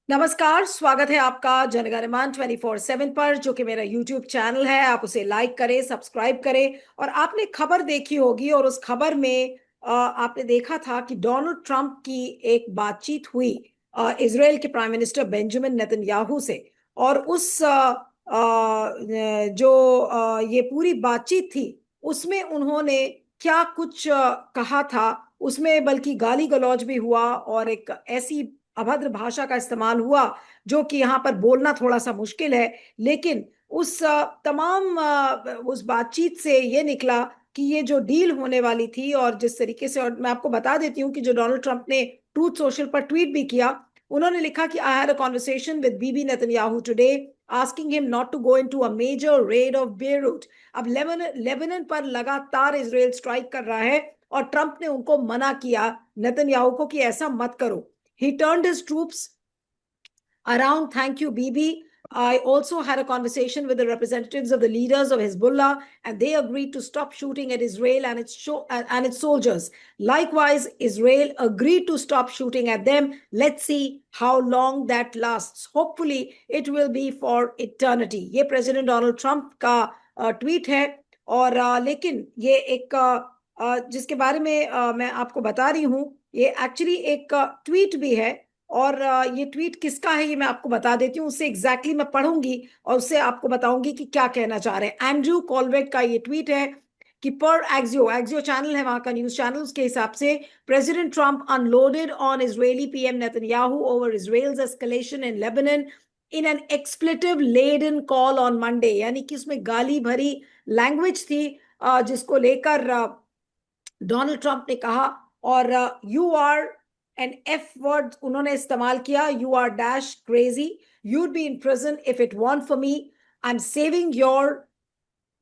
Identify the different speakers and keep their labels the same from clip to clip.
Speaker 1: नमस्कार, स्वागत है आपका जनगणमान 24/7 पर, जो कि मेरा यूट्यूब चैनल है। आप उसे लाइक करें, सब्सक्राइब करें। और आपने खबर देखी होगी, और उस खबर में आपने देखा था कि डोनाल्ड ट्रंप की एक बातचीत हुई इजराइल के प्राइम मिनिस्टर बेंजामिन नेतन्याहू से। और उस ये पूरी बातचीत थी, उसमें उन्होंने क्या कुछ कहा था। उसमें बल्कि गाली गलौज भी हुआ, और एक ऐसी अभद्र भाषा का इस्तेमाल हुआ जो कि यहाँ पर बोलना थोड़ा सा मुश्किल है। लेकिन उस उस बातचीत से ये निकला कि ये जो डील होने वाली थी, और जिस तरीके से, और मैं आपको बता देती हूँ कि जो डोनाल्ड ट्रंप ने ट्रूथ सोशल पर ट्वीट भी किया, उन्होंने लिखा कि I had a conversation with Bibi Netanyahu today, asking him not to go into a major raid of Beirut. अब लेबनान पर लगातार इसराइल स्ट्राइक कर रहा है, और ट्रंप ने उनको मना किया, नेतन्याहू को, कि ऐसा मत करो। He turned his troops around. Thank you, Bibi. I also had a conversation with the representatives of the leaders of Hezbollah, and they agreed to stop shooting at Israel and its soldiers. Likewise, Israel agreed to stop shooting at them. Let's see how long that lasts. Hopefully, it will be for eternity. ये president Donald Trump का tweet है। और लेकिन ये एक जिसके बारे में मैं आपको बता रही हूँ, ये एक्चुअली एक ट्वीट भी है। और ये ट्वीट किसका है ये मैं आपको बता देती हूँ। उससे एग्जैक्टली मैं पढ़ूंगी और उससे आपको बताऊंगी कि क्या कहना चाह रहे हैं। एंड्रयू कॉलवेट का ये ट्वीट है कि पर एक्सियो एक्सियो चैनल है वहां का न्यूज चैनल, उसके हिसाब से president Trump unloaded on Israeli PM Netanyahu over Israel's escalation in Lebanon in an expletive laden call on Monday. यानी कि उसमें गाली भरी लैंग्वेज थी, जिसको लेकर डोनाल्ड ट्रंप ने कहा। और you are an F word उन्होंने इस्तेमाल किया, you are dash crazy, you'd be in prison if it won't for me, I am saving your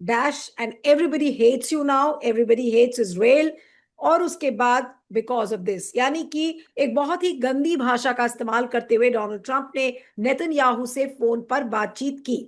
Speaker 1: dash and everybody hates you now, everybody hates Israel. और उसके बाद because of this, यानी कि एक बहुत ही गंदी भाषा का इस्तेमाल करते हुए डोनाल्ड ट्रंप ने नेतन्याहू से फोन पर बातचीत की।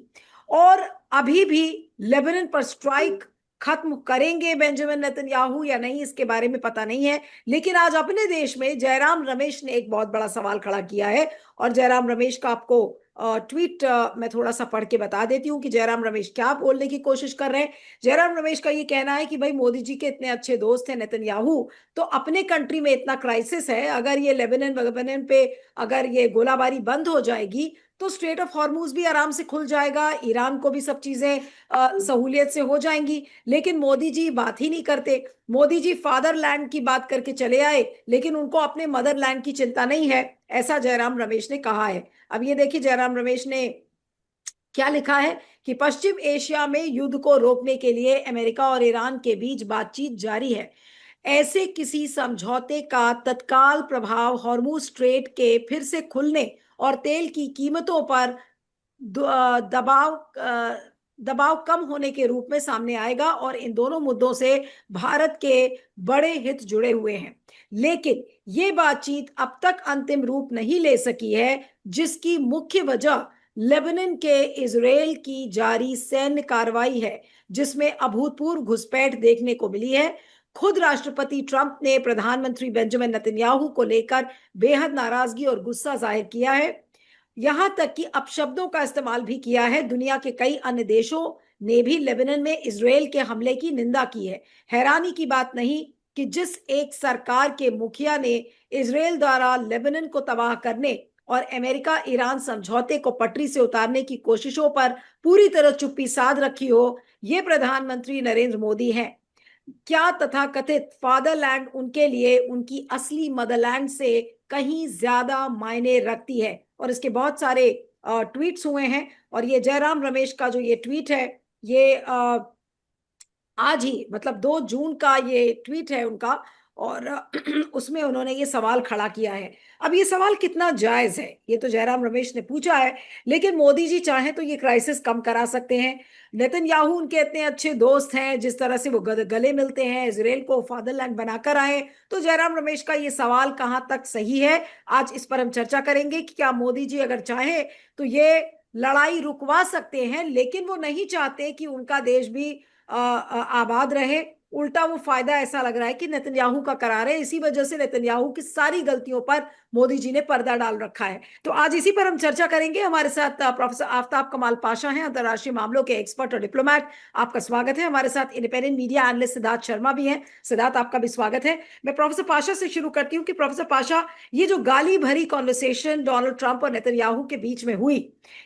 Speaker 1: और अभी भी लेबनान पर स्ट्राइक खत्म करेंगे बेंजामिन नेतन्याहू या नहीं, इसके बारे में पता नहीं है। लेकिन आज अपने देश में जयराम रमेश ने एक बहुत बड़ा सवाल खड़ा किया है। और जयराम रमेश का आपको ट्वीट मैं थोड़ा सा पढ़ के बता देती हूँ कि जयराम रमेश क्या बोलने की कोशिश कर रहे हैं। जयराम रमेश का ये कहना है कि भाई, मोदी जी के इतने अच्छे दोस्त हैं नेतन्याहू, तो अपने कंट्री में इतना क्राइसिस है, अगर ये लेबनान पे अगर ये गोलाबारी बंद हो जाएगी तो स्ट्रेट ऑफ हॉर्मूज भी आराम से खुल जाएगा, ईरान को भी सब चीजें सहूलियत से हो जाएंगी। लेकिन मोदी जी बात ही नहीं करते। मोदी जी फादरलैंड की बात करके चले आए, लेकिन उनको अपने मदरलैंड की चिंता नहीं है, ऐसा जयराम रमेश ने कहा है। अब ये देखिए जयराम रमेश ने क्या लिखा है कि पश्चिम एशिया में युद्ध को रोकने के लिए अमेरिका और ईरान के बीच बातचीत जारी है। ऐसे किसी समझौते का तत्काल प्रभाव हॉर्मुज स्ट्रेट के फिर से खुलने और तेल की कीमतों पर दबाव दबाव कम होने के रूप में सामने आएगा। और इन दोनों मुद्दों से भारत के बड़े हित जुड़े हुए हैं। लेकिन ये बातचीत अब तक अंतिम रूप नहीं ले सकी है, जिसकी मुख्य वजह लेबनान के इजराइल की जारी सैन्य कार्रवाई है, जिसमें अभूतपूर्व घुसपैठ देखने को मिली है। खुद राष्ट्रपति ट्रंप ने प्रधानमंत्री बेंजामिन नेतन्याहू को लेकर बेहद नाराजगी और गुस्सा जाहिर किया है। यहां तक कि अपशब्दों का इस्तेमाल भी किया है। दुनिया के कई अन्य देशों ने भी लेबनान में इजराइल के हमले की निंदा की है। हैरानी की बात नहीं कि जिस एक सरकार के मुखिया ने इजराइल द्वारा लेबनान को तबाह करने और अमेरिका ईरान समझौते को पटरी से उतारने की कोशिशों पर पूरी तरह चुप्पी साध रखी हो, ये प्रधानमंत्री नरेंद्र मोदी हैं। क्या तथाकथित फादरलैंड उनके लिए उनकी असली मदरलैंड से कहीं ज्यादा मायने रखती है। और इसके बहुत सारे ट्वीट्स हुए हैं। और ये जयराम रमेश का जो ये ट्वीट है, ये आज ही मतलब 2 जून का ये ट्वीट है उनका। और उसमें उन्होंने ये सवाल खड़ा किया है। अब ये सवाल कितना जायज है, ये तो जयराम रमेश ने पूछा है। लेकिन मोदी जी चाहें तो ये क्राइसिस कम करा सकते हैं। नेतन्याहू उनके इतने अच्छे दोस्त हैं, जिस तरह से वो गले मिलते हैं, इसराइल को फादरलैंड बनाकर आए। तो जयराम रमेश का ये सवाल कहाँ तक सही है, आज इस पर हम चर्चा करेंगे कि क्या मोदी जी अगर चाहे तो ये लड़ाई रुकवा सकते हैं। लेकिन वो नहीं चाहते कि उनका देश भी आबाद रहे। उल्टा वो फायदा ऐसा लग रहा है कि नेतन्याहू का करा रहे हैं। इसी वजह से नेतन्याहू की सारी गलतियों पर मोदी जी ने पर्दा डाल रखा है। तो आज इसी पर हम चर्चा करेंगे। हमारे साथ प्रोफेसर आफ्ताब कमाल पाशा हैं, अंतर्राष्ट्रीय मामलों के एक्सपर्ट और डिप्लोमैट। आपका स्वागत है। हमारे साथ independent media analyst Siddharth Sharma भी हैं। सिद्धार्थ, आपका भी स्वागत है। मैं प्रोफेसर पाशा से शुरू करती हूँ कि प्रोफेसर पाशा, ये जो गाली भरी कॉन्वर्सेशन डोनाल्ड ट्रंप और नेतन्याहू के बीच में हुई,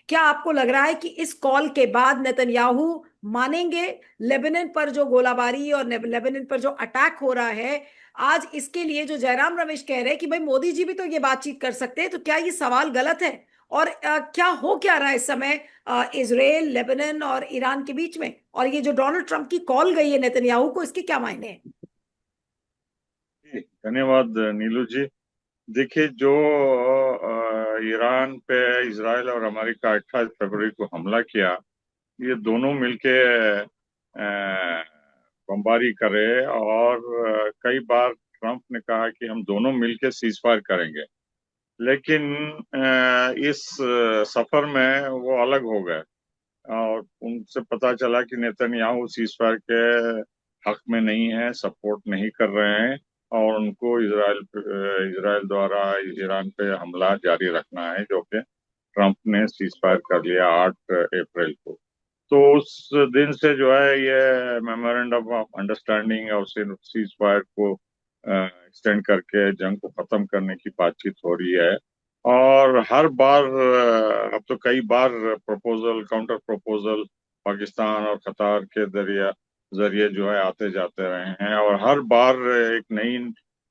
Speaker 1: क्या आपको लग रहा है कि इस कॉल के बाद नेतन्याहू मानेंगे लेबनान पर जो गोलाबारी और लेबनान पर जो अटैक हो रहा है आज, इसके लिए जो जयराम रमेश कह रहे हैं कि भाई मोदी जी भी तो ये बातचीत कर सकते हैं, तो क्या ये सवाल गलत है? और क्या हो क्या रहा है इस समय इजराइल, लेबनान और ईरान के बीच में? और ये जो डोनाल्ड ट्रंप की कॉल गई है नेतन्याहू को, इसके क्या मायने हैं?
Speaker 2: धन्यवाद नीलू जी। देखिए, जो ईरान पे इसराइल और अमेरिका 28 फरवरी को हमला किया, ये दोनों मिलके बमबारी करे। और कई बार ट्रंप ने कहा कि हम दोनों मिलके सीज फायर करेंगे, लेकिन इस सफर में वो अलग हो गए और उनसे पता चला कि नेतन्याहू सीज फायर के हक में नहीं है, सपोर्ट नहीं कर रहे हैं, और उनको इसराइल द्वारा ईरान पे हमला जारी रखना है, जो कि ट्रंप ने सीज फायर कर लिया 8 अप्रैल को। तो उस दिन से जो है ये मेमोरेंडम ऑफ अंडरस्टैंडिंग और सीज फायर को एक्सटेंड करके जंग को खत्म करने की बातचीत हो रही है। और हर बार अब तो कई बार प्रपोजल, काउंटर प्रपोजल पाकिस्तान और कतार के जरिए जरिए जो है आते जाते रहे हैं, और हर बार एक नई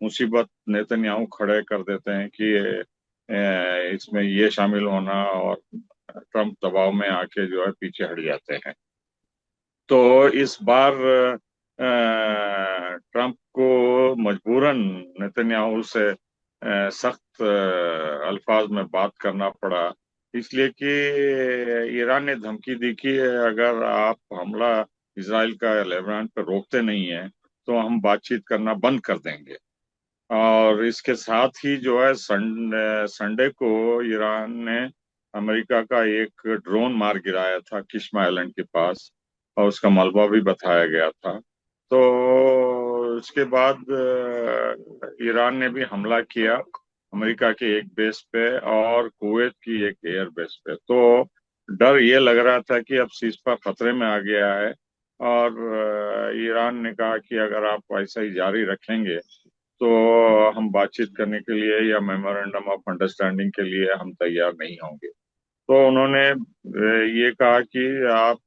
Speaker 2: मुसीबत नेतन्याहू खड़े कर देते हैं कि इसमें ये शामिल होना, और ट्रंप दबाव में आके जो है पीछे हट जाते हैं। तो इस बार ट्रंप को मजबूरन नेतन्याहू से सख्त अल्फाज में बात करना पड़ा, इसलिए कि ईरान ने धमकी दी कि अगर आप हमला इसराइल का लेबनान पर रोकते नहीं है तो हम बातचीत करना बंद कर देंगे। और इसके साथ ही जो है संडे को ईरान ने अमेरिका का एक ड्रोन मार गिराया था किश्मा आइलैंड के पास, और उसका मलबा भी बताया गया था। तो उसके बाद ईरान ने भी हमला किया अमेरिका के एक बेस पे और कुवैत की एक एयर बेस पे। तो डर ये लग रहा था कि अब सीजफायर खतरे में आ गया है, और ईरान ने कहा कि अगर आप ऐसा ही जारी रखेंगे तो हम बातचीत करने के लिए या मेमोरेंडम ऑफ अंडरस्टैंडिंग के लिए हम तैयार नहीं होंगे। तो उन्होंने ये कहा कि आप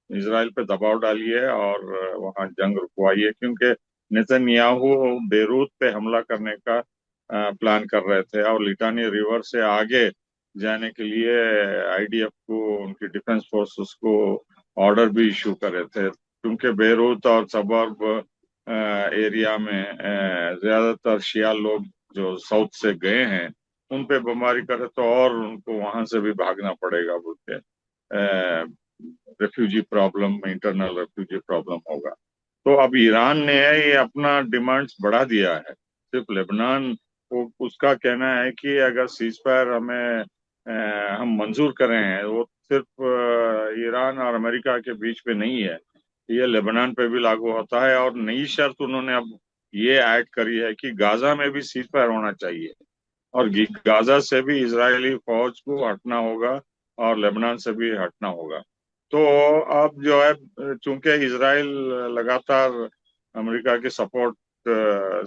Speaker 2: इसराइल पे दबाव डालिए और वहाँ जंग रुकवाइए, क्योंकि नेतन्याहू बेरूत पे हमला करने का प्लान कर रहे थे, और लिटानी रिवर से आगे जाने के लिए आईडीएफ को, उनकी डिफेंस फोर्सेस को ऑर्डर भी इशू कर रहे थे, क्योंकि बेरूत और सबर्ब एरिया में ज्यादातर शिया लोग जो साउथ से गए हैं उन पे बमबारी करे तो और उनको वहां से भी भागना पड़ेगा बोल के refugee problem, internal refugee problem होगा। तो अब ईरान ने ये अपना डिमांड्स बढ़ा दिया है। सिर्फ लेबनान को उसका कहना है कि अगर सीज फायर हम मंजूर करें हैं, वो सिर्फ ईरान और अमेरिका के बीच पे नहीं है, ये लेबनान पे भी लागू होता है। और नई शर्त उन्होंने अब ये ऐड करी है कि गाजा में भी सीज फायर होना चाहिए, और गाजा से भी इजरायली फौज को हटना होगा और लेबनान से भी हटना होगा। तो अब जो है, चूंकि इजराइल लगातार अमेरिका के सपोर्ट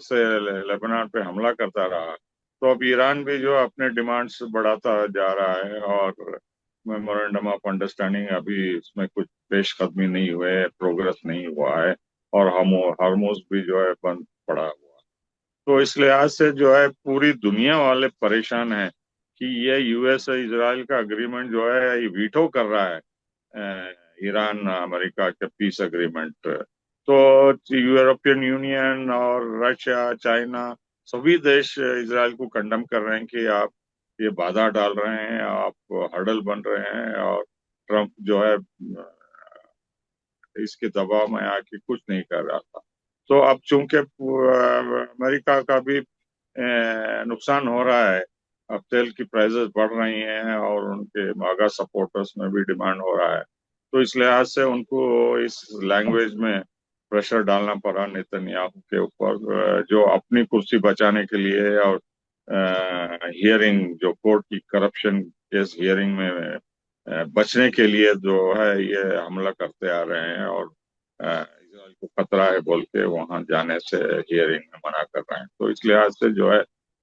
Speaker 2: से लेबनान पे हमला करता रहा, तो अब ईरान भी जो अपने डिमांड्स बढ़ाता जा रहा है, और मेमोरेंडम ऑफ अंडरस्टैंडिंग अभी इसमें कुछ पेशकदमी नहीं हुए, प्रोग्रेस नहीं हुआ है, और हम हार्मोज भी जो है बंद पड़ा हुआ। तो इस लिहाज से जो है पूरी दुनिया वाले परेशान हैं कि ये यूएस और इजराइल का अग्रीमेंट जो है ये वीटो कर रहा है ईरान अमेरिका के पीस एग्रीमेंट। तो यूरोपियन यूनियन और रशिया, चाइना, सभी देश इजराइल को कंडम कर रहे हैं कि आप ये बाधा डाल रहे हैं, आप हर्डल बन रहे हैं, और ट्रंप जो है इसके दबाव में आके कुछ नहीं कर रहा था। तो अब चूंकि अमेरिका का भी नुकसान हो रहा है, अब तेल की प्राइसेस बढ़ रही हैं और उनके मागा सपोर्टर्स में भी डिमांड हो रहा है, तो इस लिहाज से उनको इस लैंग्वेज में प्रेशर डालना पड़ा नेतन्याहू के ऊपर, जो अपनी कुर्सी बचाने के लिए और हियरिंग, जो कोर्ट की करप्शन केस हियरिंग में बचने के लिए जो है ये हमला करते आ रहे हैं, और इजराइल को खतरा है बोल के वहां जाने से हियरिंग में मना कर रहे हैं। तो इस लिहाज से जो है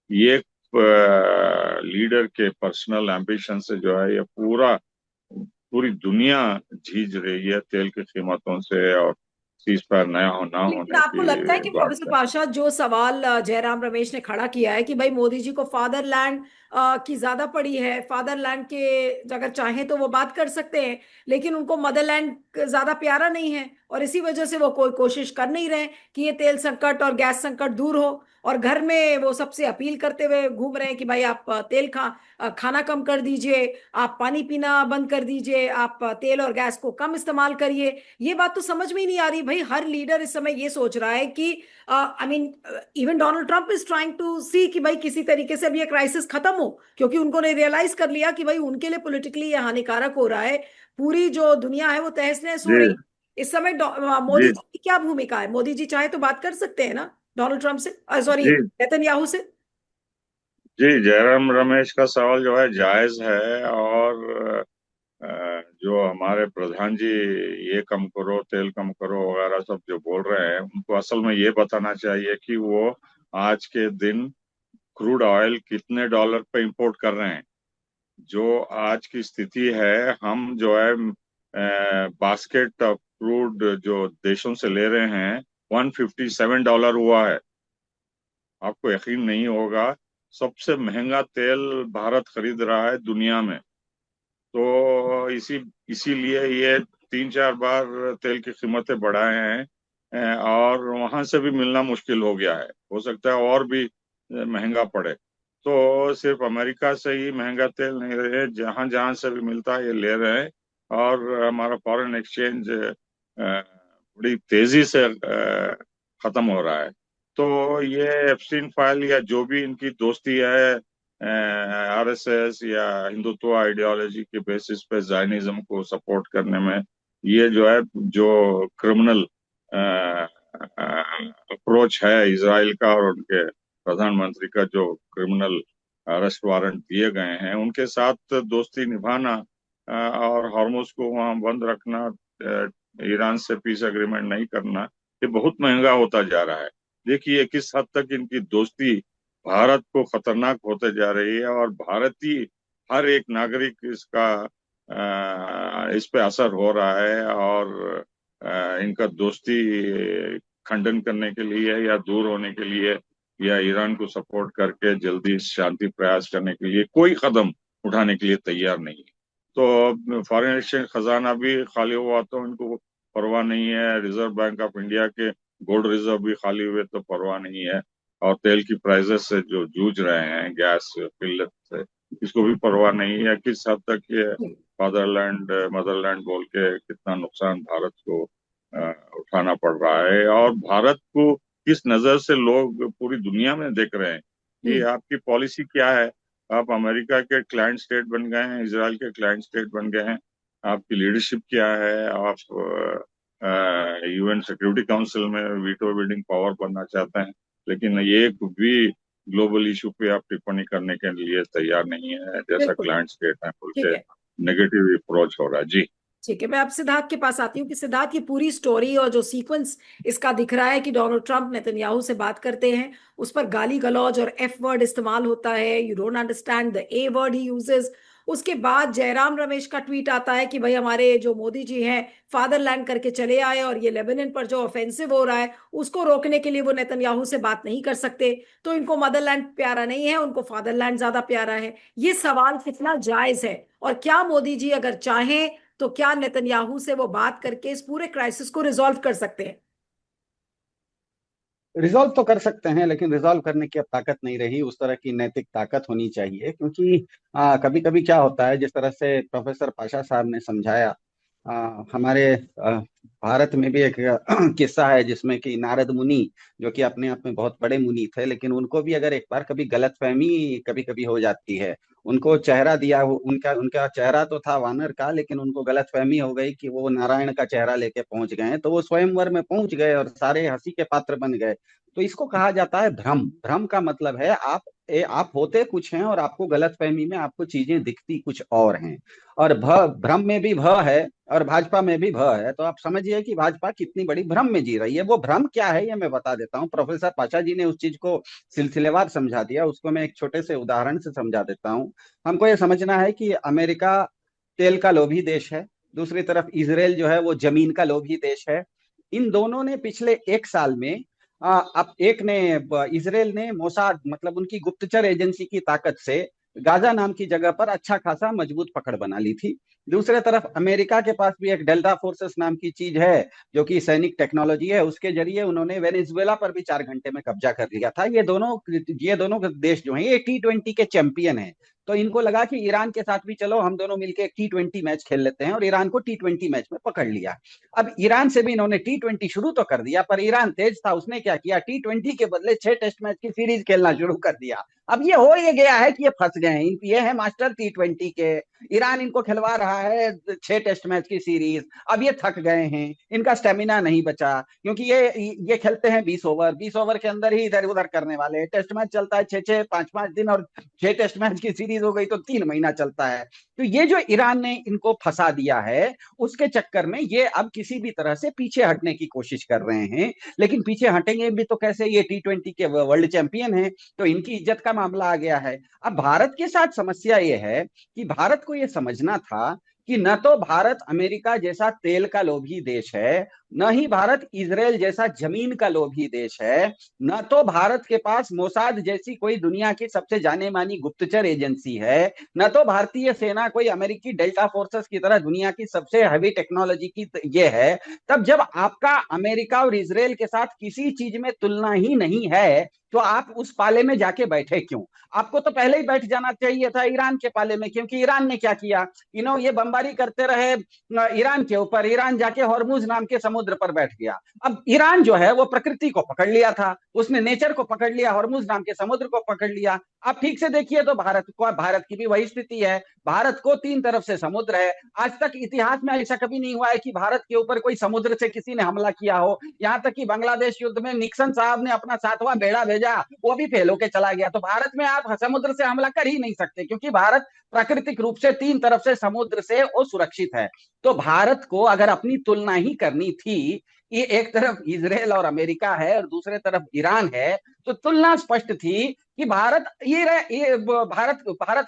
Speaker 2: ये लीडर के पर्सनल एम्बिशन से जो है ये पूरी दुनिया झीझ रही है तेल की कीमतों से, और सीज फायर नया ना
Speaker 1: लेकिन
Speaker 2: होने
Speaker 1: आपको लगता है
Speaker 2: की
Speaker 1: कि
Speaker 2: बात
Speaker 1: प्रोफेसर
Speaker 2: है।
Speaker 1: पाशा, जो सवाल जयराम रमेश ने खड़ा किया है कि भाई मोदी जी को फादरलैंड की ज्यादा पड़ी है, फादरलैंड के अगर चाहें तो वो बात कर सकते हैं, लेकिन उनको मदरलैंड ज्यादा प्यारा नहीं है, और इसी वजह से वो कोई कोशिश कर नहीं रहे कि ये तेल संकट और गैस संकट दूर हो। और घर में वो सबसे अपील करते हुए घूम रहे हैं कि भाई आप खाना कम कर दीजिए, आप पानी पीना बंद कर दीजिए, आप तेल और गैस को कम इस्तेमाल करिए। ये बात तो समझ में ही नहीं आ रही भाई। हर लीडर इस समय ये सोच रहा है कि I mean even Donald Trump is trying to see कि भाई किसी तरीके से अब ये क्राइसिस खत्म हो, क्योंकि उन्होंने रियलाइज कर लिया कि भाई उनके लिए पॉलिटिकली ये हानिकारक हो रहा है। पूरी जो दुनिया है वो तहस नहस हो
Speaker 2: जी
Speaker 1: रही है। इस समय मोदी
Speaker 2: जी
Speaker 1: जी की क्या भूमिका है? मोदी जी चाहे तो बात कर सकते हैं ना डोनाल्ड ट्रंप से, सॉरी
Speaker 2: जी
Speaker 1: नेतन्याहू से।
Speaker 2: जी, जयराम रमेश का सवाल जो है जायज है, और जो हमारे प्रधान जी ये कम करो, तेल कम करो वगैरह सब जो बोल रहे हैं, उनको असल में ये बताना चाहिए कि वो आज के दिन क्रूड ऑयल कितने डॉलर पे इंपोर्ट कर रहे हैं। जो आज की स्थिति है, हम जो है बास्केट ऑफ क्रूड जो देशों से ले रहे हैं, $157 हुआ है। आपको यकीन नहीं होगा, सबसे महंगा तेल भारत खरीद रहा है दुनिया में। तो इसीलिए ये 3-4 बार तेल की कीमतें बढ़ाए हैं, और वहां से भी मिलना मुश्किल हो गया है। हो सकता है और भी महंगा पड़े। तो सिर्फ अमेरिका से ही महंगा तेल नहीं रहे, जहां जहां से भी मिलता है ये ले रहे हैं। और हमारा फॉरेन एक्सचेंज बड़ी तेजी से खत्म हो रहा है। तो ये एप्स्टीन फाइल या जो भी इनकी दोस्ती है आरएसएस या हिंदुत्व आइडियोलॉजी के बेसिस पे जायनिज्म को सपोर्ट करने में, ये जो है जो क्रिमिनल अप्रोच है इसराइल का और उनके प्रधानमंत्री का, जो क्रिमिनल अरेस्ट वारंट दिए गए हैं, उनके साथ दोस्ती निभाना और हॉर्मुज को वहां बंद रखना, ईरान से पीस एग्रीमेंट नहीं करना, ये बहुत महंगा होता जा रहा है। देखिए किस हद तक इनकी दोस्ती भारत को खतरनाक होते जा रही है, और भारतीय हर एक नागरिक इस पे असर हो रहा है। और इनका दोस्ती खंडन करने के लिए या दूर होने के लिए, या ईरान को सपोर्ट करके जल्दी शांति प्रयास करने के लिए कोई कदम उठाने के लिए तैयार नहीं है। तो फॉरेन एक्सचेंज खजाना भी खाली हुआ तो इनको परवाह नहीं है, रिजर्व बैंक ऑफ इंडिया के गोल्ड रिजर्व भी खाली हुए तो परवाह नहीं है, और तेल की प्राइसेस से जो जूझ रहे हैं, गैस किल्लत से, इसको भी परवाह नहीं है। किस हद तक ये फादरलैंड मदरलैंड बोल के कितना नुकसान भारत को उठाना पड़ रहा है, और भारत को किस नजर से लोग पूरी दुनिया में देख रहे हैं कि
Speaker 1: हम्म।
Speaker 2: आपकी पॉलिसी क्या है। आप अमेरिका के क्लाइंट स्टेट बन गए हैं, इसराइल के क्लाइंट स्टेट बन गए हैं। आपकी लीडरशिप क्या है? आप यूएन सिक्योरिटी काउंसिल में वीटो बिल्डिंग पावर बनना चाहते हैं, लेकिन एक भी ग्लोबल इशू पे आप टिप्पणी करने के लिए तैयार नहीं है, जैसा
Speaker 1: बिल्कुल।
Speaker 2: क्लाइंट स्टेट है बोल
Speaker 1: ठीक
Speaker 2: के
Speaker 1: है।
Speaker 2: नेगेटिव अप्रोच हो रहा है। जी
Speaker 1: ठीक है, मैं अब सिद्धार्थ के पास आती हूँ कि सिद्धार्थ, ये पूरी स्टोरी और जो सीक्वेंस इसका दिख रहा है कि डोनाल्ड ट्रंप नेतन्याहू से बात करते हैं, उस पर गाली गलौज और एफ वर्ड इस्तेमाल होता है, you don't understand the a word he uses. उसके बाद जयराम रमेश का ट्वीट आता है कि भाई हमारे जो मोदी जी हैं फादरलैंड करके चले आए, और ये लेबनान पर जो ऑफेंसिव हो रहा है उसको रोकने के लिए वो नेतन्याहू से बात नहीं कर सकते। तो इनको मदरलैंड प्यारा नहीं है, उनको फादरलैंड ज्यादा प्यारा है। ये सवाल कितना जायज है? और क्या मोदी जी अगर चाहें तो क्या नेतन्याहू से वो बात करके इस पूरे क्राइसिस को रिजॉल्व कर सकते हैं?
Speaker 3: रिजॉल्व तो कर सकते हैं, लेकिन रिजॉल्व करने की अब ताकत नहीं रही। उस तरह की नैतिक ताकत होनी चाहिए, क्योंकि कभी कभी क्या होता है, जिस तरह से प्रोफेसर पाशा साहब ने समझाया, हमारे भारत में भी एक किस्सा है जिसमें कि नारद मुनि, जो कि अपने आप में बहुत बड़े मुनि थे, लेकिन उनको भी अगर एक बार कभी गलतफहमी कभी कभी हो जाती है। उनको चेहरा दिया, उनका उनका चेहरा तो था वानर का, लेकिन उनको गलतफहमी हो गई कि वो नारायण का चेहरा लेके पहुंच गए हैं, तो वो स्वयंवर में पहुंच गए और सारे हंसी के पात्र बन गए। तो इसको कहा जाता है भ्रम। भ्रम का मतलब है आप होते कुछ हैं और आपको गलतफहमी में आपको चीजें दिखती कुछ और हैं। और भ्रम में भी भ है और भाजपा में भी भ है, तो आप समझिए कि भाजपा कितनी बड़ी भ्रम में जी रही है। वो भ्रम क्या है ये मैं बता देता हूँ। प्रोफेसर पाशा जी ने उस चीज को सिलसिलेवार समझा दिया, उसको मैं एक छोटे से उदाहरण से समझा देता हूँ। हमको ये समझना है कि अमेरिका तेल का लोभी देश है, दूसरी तरफ इसराइल जो है वो जमीन का लोभी देश है। इन दोनों ने पिछले एक साल में अब एक ने इसराइल ने मोसाद मतलब उनकी गुप्तचर एजेंसी की ताकत से गाजा नाम की जगह पर अच्छा खासा मजबूत पकड़ बना ली थी। दूसरे तरफ अमेरिका के पास भी एक डेल्टा फोर्सेस नाम की चीज है, जो कि सैनिक टेक्नोलॉजी है। उसके जरिए उन्होंने वेनेजुएला पर भी 4 घंटे में कब्जा कर लिया था। ये दोनों देश जो हैं ये T20 के चैंपियन हैं। तो इनको लगा कि ईरान के साथ भी चलो हम दोनों मिलकर एक T20 मैच खेल लेते हैं, और ईरान को T20 मैच में पकड़ लिया। अब ईरान से भी इन्होंने T20 शुरू तो कर दिया, पर ईरान तेज था, उसने क्या किया, T20 के बदले 6 टेस्ट मैच की सीरीज खेलना शुरू कर दिया। अब ये हो ये गया है कि ये फंस गए हैं, ये है मास्टर T20 के। ईरान इनको खिलवा रहा है 6 टेस्ट मैच की सीरीज। अब ये थक गए हैं, इनका स्टेमिना नहीं बचा, क्योंकि ये खेलते हैं 20 ओवर, 20 ओवर के अंदर ही इधर उधर करने वाले। टेस्ट मैच चलता है 6-6 5-5 दिन, और 6 टेस्ट मैच की सीरीज हो गई तो 3 महीना चलता है। तो ये जो ईरान ने इनको फंसा दिया है, उसके चक्कर में ये अब किसी भी तरह से पीछे हटने की कोशिश कर रहे हैं। लेकिन पीछे हटेंगे भी तो कैसे, ये T20 के वर्ल्ड चैंपियन हैं, तो इनकी इज्जत का मामला आ गया है। अब भारत के साथ समस्या ये है कि भारत को ये समझना था कि न तो भारत अमेरिका जैसा तेल का लोभी देश है, न ही भारत इजराइल जैसा जमीन का लोभी देश है, न तो भारत के पास मोसाद जैसी कोई दुनिया की सबसे जाने मानी गुप्तचर एजेंसी है, न तो भारतीय सेना कोई अमेरिकी डेल्टा फोर्सेस की तरह दुनिया की सबसे हैवी टेक्नोलॉजी की ये है। तब जब आपका अमेरिका और इसराइल के साथ किसी चीज में तुलना ही नहीं है, तो आप उस पाले में जाके बैठे क्यों? आपको तो पहले ही बैठ जाना चाहिए था ईरान के पाले में, क्योंकि ईरान ने क्या किया, ये बमबारी करते रहे ईरान के ऊपर, ईरान जाके हॉर्मुज नाम के समुद्र पर बैठ गया। अब ईरान जो है वो प्रकृति को पकड़ लिया था, उसने नेचर को पकड़ लिया, हॉर्मुज नाम के समुद्र को पकड़ लिया। आप ठीक से देखिए तो भारत की भी वही स्थिति है। भारत को 3 तरफ से समुद्र है। आज तक इतिहास में ऐसा कभी नहीं हुआ है कि भारत के ऊपर कोई समुद्र से किसी ने हमला किया हो। यहां तक कि बांग्लादेश युद्ध में निक्सन साहब ने अपना 7वां बेड़ा भेजा, वो भी फेल होके चला गया। तो भारत में आप समुद्र से हमला कर ही नहीं सकते, क्योंकि भारत प्राकृतिक रूप से 3 तरफ से समुद्र से वो सुरक्षित है। तो भारत को अगर अपनी तुलना ही करनी थी, ये एक तरफ इसराइल और अमेरिका है और दूसरे तरफ ईरान है, तो तुलना स्पष्ट थी कि भारत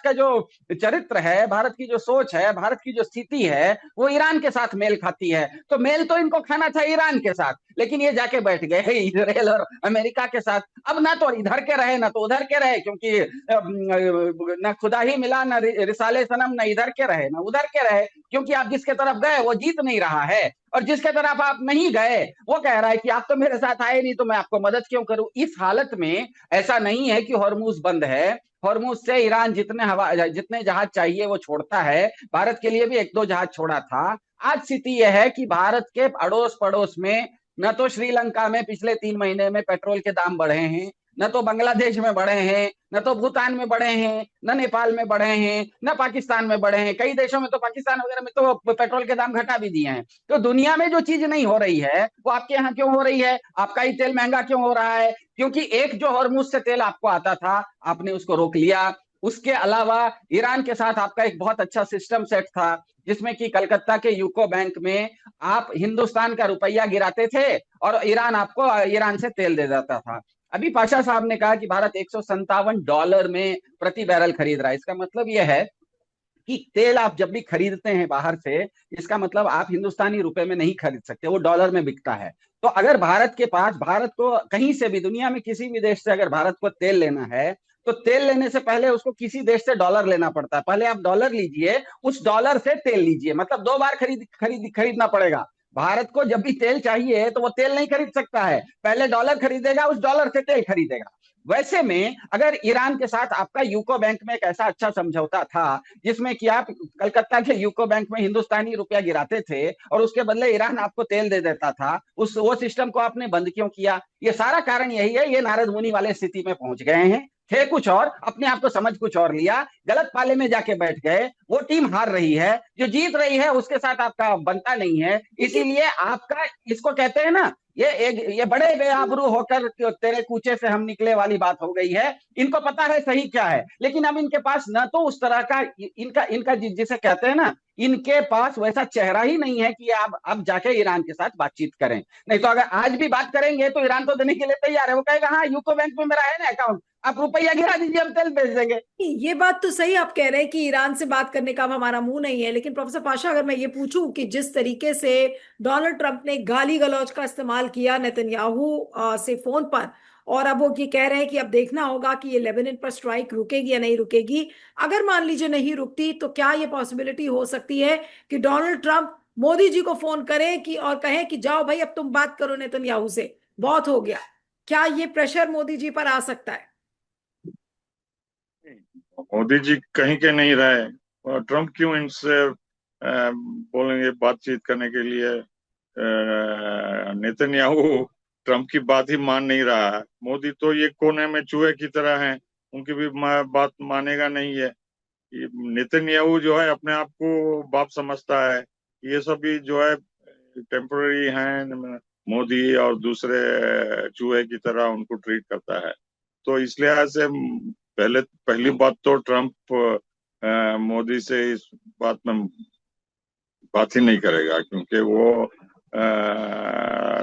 Speaker 3: का जो चरित्र है, भारत की जो सोच है, भारत की जो स्थिति है, वो ईरान के साथ मेल खाती है। तो मेल तो इनको खाना था ईरान के साथ, लेकिन ये जाके बैठ गए इसराइल और अमेरिका के साथ। अब ना तो इधर के रहे ना तो उधर के रहे, क्योंकि न खुदा ही मिला, न रिसाले सनम, न इधर के रहे न उधर के रहे, क्योंकि आप जिसके तरफ गए वो जीत नहीं रहा है, और जिसके तरफ आप नहीं गए वो कह रहा है कि आप तो मेरे साथ आए नहीं, तो मैं आपको मदद क्यों करूं। इस हालत में ऐसा नहीं है कि हॉर्मुज बंद है, हॉर्मुज से ईरान जितने जहाज चाहिए वो छोड़ता है। भारत के लिए भी 1-2 जहाज छोड़ा था। आज स्थिति यह है कि भारत के अड़ोस पड़ोस में न तो श्रीलंका में पिछले 3 महीने में पेट्रोल के दाम बढ़े हैं, न तो बांग्लादेश में बढ़े हैं, न तो भूटान में बढ़े हैं, न नेपाल में बढ़े हैं, न पाकिस्तान में बढ़े हैं। कई देशों में तो, पाकिस्तान वगैरह में तो पेट्रोल के दाम घटा भी दिए हैं। तो दुनिया में जो चीज नहीं हो रही है वो आपके यहाँ क्यों हो रही है? आपका ही तेल महंगा क्यों हो रहा है? क्योंकि एक जो हॉर्मुज से तेल आपको आता था, आपने उसको रोक लिया। उसके अलावा ईरान के साथ आपका एक बहुत अच्छा सिस्टम सेट था, जिसमें कि कलकत्ता के यूको बैंक में आप हिंदुस्तान का रुपया गिराते थे और ईरान आपको ईरान से तेल दे देता था। अभी पाशा साहब ने कहा कि भारत $157 में प्रति बैरल खरीद रहा है। इसका मतलब यह है कि तेल आप जब भी खरीदते हैं बाहर से, इसका मतलब आप हिंदुस्तानी रुपए में नहीं खरीद सकते, वो डॉलर में बिकता है। तो अगर भारत को कहीं से भी दुनिया में किसी भी देश से अगर भारत को तेल लेना है, तो तेल लेने से पहले उसको किसी देश से डॉलर लेना पड़ता है। पहले आप डॉलर लीजिए, उस डॉलर से तेल लीजिए, मतलब 2 बार खरीदना पड़ेगा। भारत को जब भी तेल चाहिए तो वो तेल नहीं खरीद सकता है, पहले डॉलर खरीदेगा, उस डॉलर से तेल खरीदेगा। वैसे में अगर ईरान के साथ आपका यूको बैंक में एक ऐसा अच्छा समझौता था जिसमें कि आप कलकत्ता के यूको बैंक में हिंदुस्तानी रुपया गिराते थे और उसके बदले ईरान आपको तेल दे देता था, उस वो सिस्टम को आपने बंद क्यों किया? ये सारा कारण यही है, ये नारद मुनि वाले स्थिति में पहुंच गए हैं। थे कुछ और, अपने आप को समझ कुछ और लिया, गलत पाले में जाके बैठ गए। वो टीम हार रही है, जो जीत रही है उसके साथ आपका बनता नहीं है,
Speaker 1: लेकिन
Speaker 3: इसीलिए आपका, इसको कहते हैं ना, ये बड़े बेआबरू होकर तेरे कूचे से हम निकले वाली बात हो गई है। इनको पता है सही क्या है, लेकिन अब इनके पास न तो उस तरह का, इनका इनका जिसे कहते हैं ना, इनके पास वैसा चेहरा ही नहीं है कि आप अब जाके ईरान के साथ बातचीत करें। नहीं तो अगर आज भी बात करेंगे तो ईरान तो देने के लिए तैयार है। वो कहेगा हाँ यूको बैंक में मेरा है ना अकाउंट, आप रुपया गिरा दीजिए, हम तेल भेज देंगे।
Speaker 1: ये बात तो सही आप कह रहे हैं कि ईरान से बात करने का अब हमारा मुंह नहीं है, लेकिन प्रोफेसर पाशा अगर मैं ये पूछूं कि जिस तरीके से डोनाल्ड ट्रंप ने गाली गलौज का इस्तेमाल किया नेतन्याहू से फोन पर, और अब वो ये कह रहे हैं कि अब देखना होगा कि ये लेबनान पर स्ट्राइक रुकेगी या नहीं रुकेगी। अगर मान लीजिए नहीं रुकती तो क्या ये पॉसिबिलिटी हो सकती है कि डोनाल्ड ट्रंप मोदी जी को फोन करें कि और कहें कि जाओ भाई अब तुम बात करो नेतन्याहू से, बहुत हो गया? क्या ये प्रेशर मोदी जी पर आ सकता है?
Speaker 2: मोदी जी कहीं के नहीं रहे और ट्रम्प क्यों इनसे बोलेंगे बातचीत करने के लिए? नेतन्याहू ट्रम्प की बात ही मान नहीं रहा है। मोदी तो ये कोने में चूहे की तरह हैं, उनकी भी बात मानेगा नहीं है। ये नेतन्याहू जो है अपने आप को बाप समझता है। ये सब भी जो है टेम्पररी हैं। मोदी और दूसरे चूहे की तरह उनको ट्रीट करता है। तो इस लिहाज से पहली बात तो ट्रम्प मोदी से इस बात में बात ही नहीं करेगा, क्योंकि वो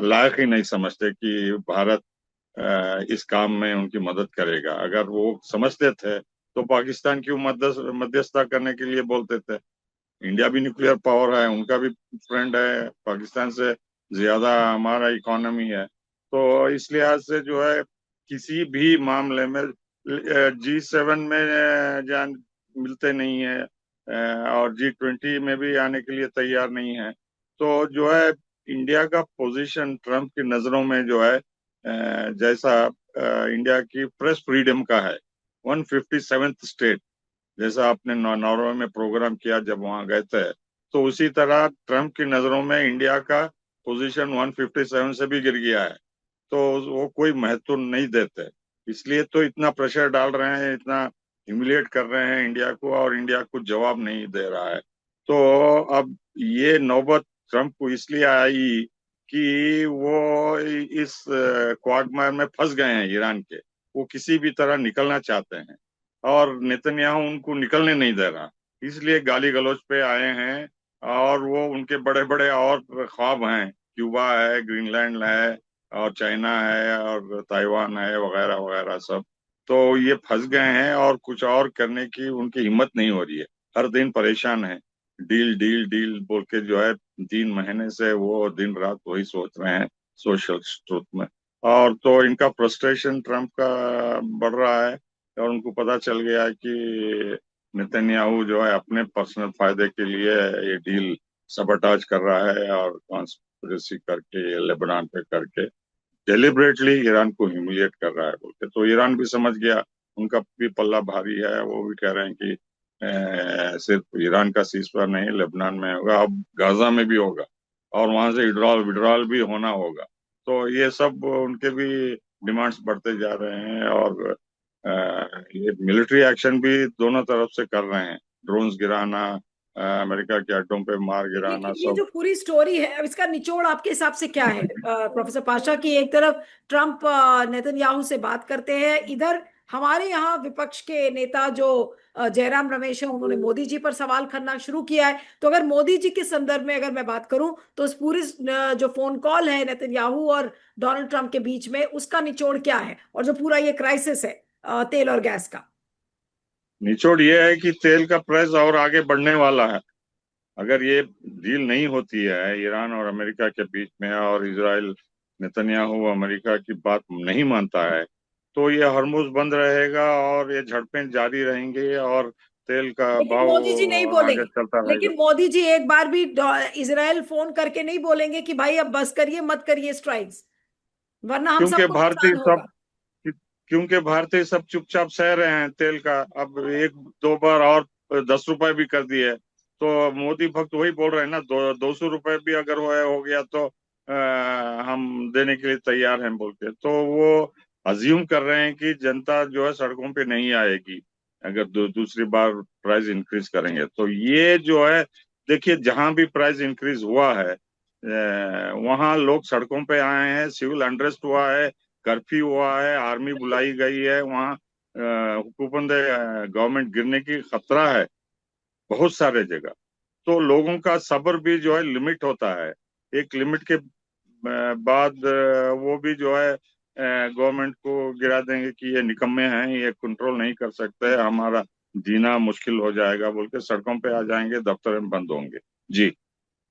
Speaker 2: लायक ही नहीं समझते कि भारत इस काम में उनकी मदद करेगा। अगर वो समझते थे तो पाकिस्तान की मध्यस्थता करने के लिए बोलते थे। इंडिया भी न्यूक्लियर पावर है, उनका भी फ्रेंड है, पाकिस्तान से ज्यादा हमारा इकोनॉमी है। तो इस लिहाज से जो है किसी भी मामले में G7 में जान मिलते नहीं है, और G20 में भी आने के लिए तैयार नहीं है। तो जो है इंडिया का पोजीशन ट्रम्प की नजरों में जो है जैसा इंडिया की प्रेस फ्रीडम का है, 157th स्टेट, जैसा आपने नॉर्वे में प्रोग्राम किया जब वहां गए थे, तो उसी तरह ट्रम्प की नजरों में इंडिया का पोजीशन 157 से भी गिर गया है। तो वो कोई महत्व नहीं देते, इसलिए तो इतना प्रेशर डाल रहे हैं, इतना ह्यूमिलिएट कर रहे हैं इंडिया को, और इंडिया कुछ जवाब नहीं दे रहा है। तो अब ये नौबत ट्रम्प को इसलिए आई कि वो इस क्वागमायर में फंस गए हैं ईरान के। वो किसी भी तरह निकलना चाहते हैं और नेतन्याहू उनको निकलने नहीं दे रहा, इसलिए गाली गलौज पे आए हैं। और वो उनके बड़े बड़े और ख्वाब हैं, क्यूबा है, ग्रीनलैंड है, और चाइना है, और ताइवान है, वगैरह वगैरह सब। तो ये फंस गए हैं और कुछ और करने की उनकी हिम्मत नहीं हो रही है। हर दिन परेशान है, डील डील डील बोल के जो है 3 महीने से वो दिन रात वही सोच रहे हैं सोशल ट्रुथ में। और तो इनका फ्रस्ट्रेशन ट्रम्प का बढ़ रहा है, और उनको पता चल गया है कि नेतन्याहू जो है अपने पर्सनल फायदे के लिए ये डील सबटाज कर रहा है, और कॉन्स्पिरेसी करके लेबनान पे करके डेलिबरेटली ईरान को ह्यूमिलिएट कर रहा है बोल के। तो ईरान भी समझ गया, उनका भी पल्ला भारी है। वो भी कह रहे हैं कि सिर्फ ईरान का सीजफायर नहीं, लेबनान में होगा, अब गाजा में भी होगा, और वहां से विड्रॉल भी होना होगा। तो ये सब उनके भी डिमांड्स बढ़ते जा रहे हैं, और ये मिलिट्री एक्शन भी दोनों तरफ से कर रहे हैं, ड्रोन्स गिराना, अमेरिका के अड्डों पे मार गिराना
Speaker 1: लेकिन ये
Speaker 2: सब।
Speaker 1: जो पूरी स्टोरी है, अब इसका निचोड़ आपके हिसाब से क्या है प्रोफेसर पाशा? की एक तरफ ट्रम्प नेतन्याहू से बात करते हैं, इधर हमारे यहाँ विपक्ष के नेता जो जयराम रमेश है, उन्होंने मोदी जी पर सवाल करना शुरू किया है। तो अगर मोदी जी के संदर्भ में अगर मैं बात करूं तो उस पूरी जो फोन कॉल है नेतन्याहू और डोनाल्ड ट्रम्प के बीच में, उसका निचोड़ क्या है? और जो पूरा ये क्राइसिस है तेल और गैस का।
Speaker 2: निचोड़ ये है कि तेल का प्राइस और आगे बढ़ने वाला है। अगर ये डील नहीं होती है ईरान और अमेरिका के बीच में, और इजराइल नेतन्याहू अमेरिका की बात नहीं मानता है, तो ये हरमुज बंद रहेगा और ये झड़पें जारी रहेंगी, और तेल का
Speaker 1: लेकिन
Speaker 2: भाव
Speaker 1: मोदी जी नहीं
Speaker 2: आगे
Speaker 1: बोलेंगे।
Speaker 2: चलता रहेगा।
Speaker 1: लेकिन मोदी जी एक बार भी इसराइल फोन करके नहीं बोलेंगे कि भाई अब बस करिए, मत करिए स्ट्राइक्स, वरना हम
Speaker 2: क्योंकि
Speaker 1: सबको
Speaker 2: भारतीय
Speaker 1: नुकसान
Speaker 2: सब
Speaker 1: होगा।
Speaker 2: क्योंकि भारतीय सब चुपचाप सह रहे हैं तेल का। अब एक दो बार और 10 रुपए भी कर दिए, तो मोदी भक्त वही बोल रहे हैं ना, 200 रुपए भी अगर हो गया तो हम देने के लिए तैयार हैं बोल के। तो वो अज्यूम कर रहे हैं कि जनता जो है सड़कों पे नहीं आएगी अगर दूसरी बार प्राइस इंक्रीज करेंगे। तो ये जो है, देखिए जहां भी प्राइस इंक्रीज हुआ है वहां लोग सड़कों पे आए हैं, सिविल अनरेस्ट हुआ है, कर्फ्यू हुआ है, आर्मी बुलाई गई है, वहाँ हुकूमत गवर्नमेंट गिरने की खतरा है बहुत सारे जगह। तो लोगों का सब्र भी जो है लिमिट होता है, एक लिमिट के बाद वो भी जो है गवर्नमेंट को गिरा देंगे कि ये निकम्मे हैं, ये कंट्रोल नहीं कर सकते, हमारा जीना मुश्किल हो जाएगा बोल के सड़कों पे आ जाएंगे, दफ्तर में बंद होंगे। जी।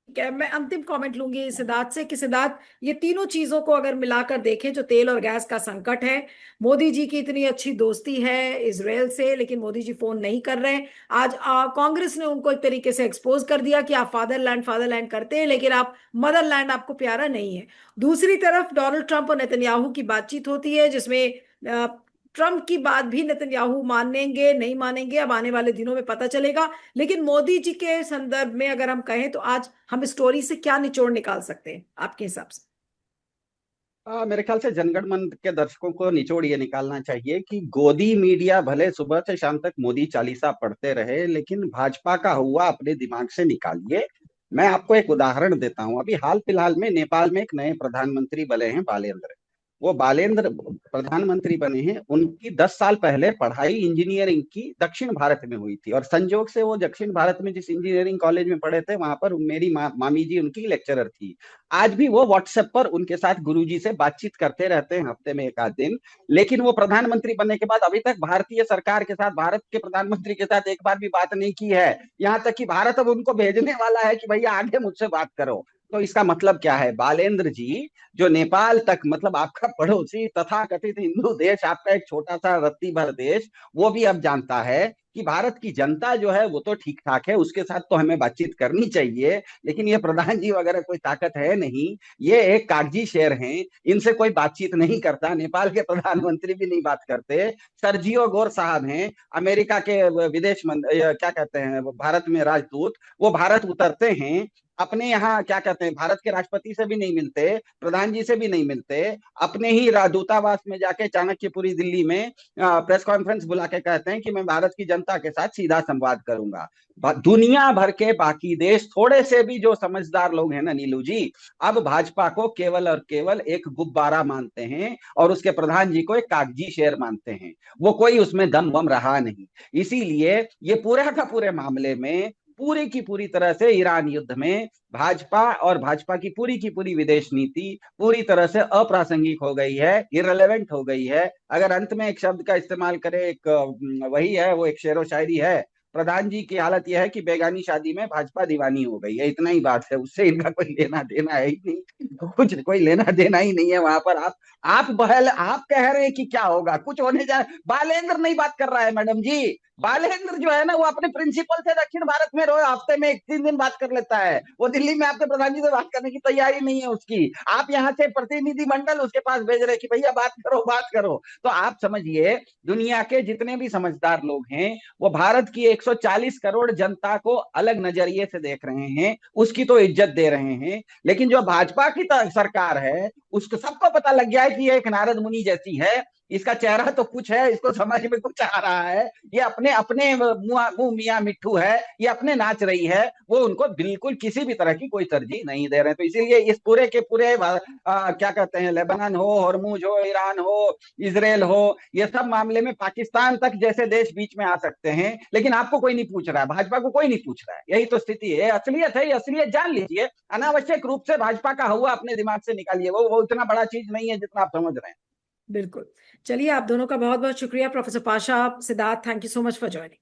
Speaker 1: क्या मैं अंतिम कमेंट लूंगी सिद्धार्थ से कि सिद्धार्थ, ये तीनों चीजों को अगर मिलाकर देखें, जो तेल और गैस का संकट है, मोदी जी की इतनी अच्छी दोस्ती है इजराइल से, लेकिन मोदी जी फोन नहीं कर रहे हैं। आज कांग्रेस ने उनको एक तरीके से एक्सपोज कर दिया कि आप फादरलैंड फादरलैंड करते हैं, लेकिन आप मदरलैंड आपको प्यारा नहीं है। दूसरी तरफ डोनाल्ड ट्रंप और नेतन्याहू की बातचीत होती है, जिसमें ट्रंप की बात भी नेतन्याहू मानेंगे नहीं मानेंगे अब आने वाले दिनों में पता चलेगा। लेकिन मोदी जी के संदर्भ में अगर हम कहें तो आज हम स्टोरी से क्या निचोड़ निकाल सकते हैं आपके हिसाब से?
Speaker 3: मेरे ख्याल से जनगण मन के दर्शकों को निचोड़ ये निकालना चाहिए कि गोदी मीडिया भले सुबह से शाम तक मोदी चालीसा पढ़ते रहे, लेकिन भाजपा का हुआ अपने दिमाग से निकालिए। मैं आपको एक उदाहरण देता हूं। अभी हाल फिलहाल में नेपाल में एक नए प्रधानमंत्री बने हैं, बालेंद्र। वो बालेंद्र प्रधानमंत्री बने हैं, उनकी 10 साल पहले पढ़ाई इंजीनियरिंग की दक्षिण भारत में हुई थी, और संजोग से वो दक्षिण भारत में जिस इंजीनियरिंग कॉलेज में पढ़े थे वहां पर मेरी मामी जी उनकी लेक्चरर थी। आज भी वो व्हाट्सएप पर उनके साथ गुरुजी से बातचीत करते रहते हैं हफ्ते में एक आध दिन। लेकिन वो प्रधानमंत्री बनने के बाद अभी तक भारतीय सरकार के साथ, भारत के प्रधानमंत्री के साथ एक बार भी बात नहीं की है। यहाँ तक कि भारत अब उनको भेजने वाला है कि भैया आगे मुझसे बात करो। तो इसका मतलब क्या है? बालेंद्र जी जो नेपाल तक, मतलब आपका पड़ोसी तथा कथित हिंदू देश, आपका एक छोटा सा रत्ती भर देश, वो भी अब जानता है कि भारत की जनता जो है वो तो ठीक ठाक है, उसके साथ तो हमें बातचीत करनी चाहिए, लेकिन ये प्रधान जी वगैरह कोई ताकत है नहीं, ये एक कागजी शेर हैं, इनसे कोई बातचीत नहीं करता। नेपाल के प्रधानमंत्री भी नहीं बात करते। सर्जियो गोर साहब हैं, अमेरिका के विदेश मंत्री, क्या कहते हैं, भारत में राजदूत, वो भारत उतरते हैं, अपने यहाँ क्या कहते हैं, भारत के राष्ट्रपति से भी नहीं मिलते, प्रधान जी से भी नहीं मिलते, अपने ही दूतावास में जाके चाणक्यपुरी दिल्ली में प्रेस कॉन्फ्रेंस बुला के कहते हैं कि मैं भारत की जनता के साथ सीधा संवाद करूंगा। दुनिया भर के बाकी देश, थोड़े से भी जो समझदार लोग हैं ना नीलू जी, अब भाजपा को केवल और केवल एक गुब्बारा मानते हैं और उसके प्रधान जी को एक कागजी शेर मानते हैं। वो कोई उसमें दम बम रहा नहीं। इसीलिए ये पूरा का पूरे मामले में पूरी की पूरी तरह से ईरान युद्ध में भाजपा और भाजपा की पूरी विदेश नीति पूरी तरह से अप्रासंगिक हो गई है, इररिलेवेंट हो गई है। अगर अंत में एक शब्द का इस्तेमाल करें, एक वही है, वो एक शेरो शायरी है, प्रधान जी की हालत यह है कि बेगानी शादी में भाजपा दीवानी हो गई है। इतना ही बात है, उससे इनका कोई लेना देना है ही नहीं, कुछ कोई लेना देना ही नहीं है वहां पर। आप बहल आप कह रहे हैं कि क्या होगा, कुछ होने जा। बालेंद्र नहीं बात कर रहा है मैडम जी, बालेंद्र जो है ना वो अपने प्रिंसिपल से दक्षिण भारत में रोज हफ्ते में 1-3 दिन बात कर लेता है। वो दिल्ली में आपके प्रधान जी से बात करने की तैयारी नहीं है उसकी। आप यहाँ से प्रतिनिधि मंडल उसके पास भेज रहे कि भैया बात करो बात करो। तो आप समझिए, दुनिया के जितने भी समझदार लोग हैं वो भारत की 140 करोड़ जनता को अलग नजरिए से देख रहे हैं, उसकी तो इज्जत दे रहे हैं। लेकिन जो भाजपा की सरकार है उसको सबको पता लग गया है कि ये एक नारद मुनि जैसी है, इसका चेहरा तो कुछ है, इसको समझ में कुछ आ रहा है, ये अपने अपने मुंह मियाँ मिट्ठू है, ये अपने नाच रही है, वो उनको बिल्कुल किसी भी तरह की कोई तरजीह नहीं दे रहे हैं। तो इसीलिए इस पूरे के पूरे क्या कहते हैं, लेबनान हो, हॉर्मुज हो, ईरान हो, इजराइल हो, ये सब मामले में पाकिस्तान तक जैसे देश बीच में आ सकते हैं, लेकिन आपको कोई नहीं पूछ रहा है, भाजपा को कोई नहीं पूछ रहा है। यही तो स्थिति है, असलियत है, असलियत जान लीजिए। अनावश्यक रूप से भाजपा का हुआ अपने दिमाग से निकालिए, वो इतना बड़ा चीज नहीं है जितना आप समझ रहे हैं।
Speaker 1: बिल्कुल। चलिए, आप दोनों का बहुत बहुत शुक्रिया, professor Pasha, Siddharth, thank you so much for joining.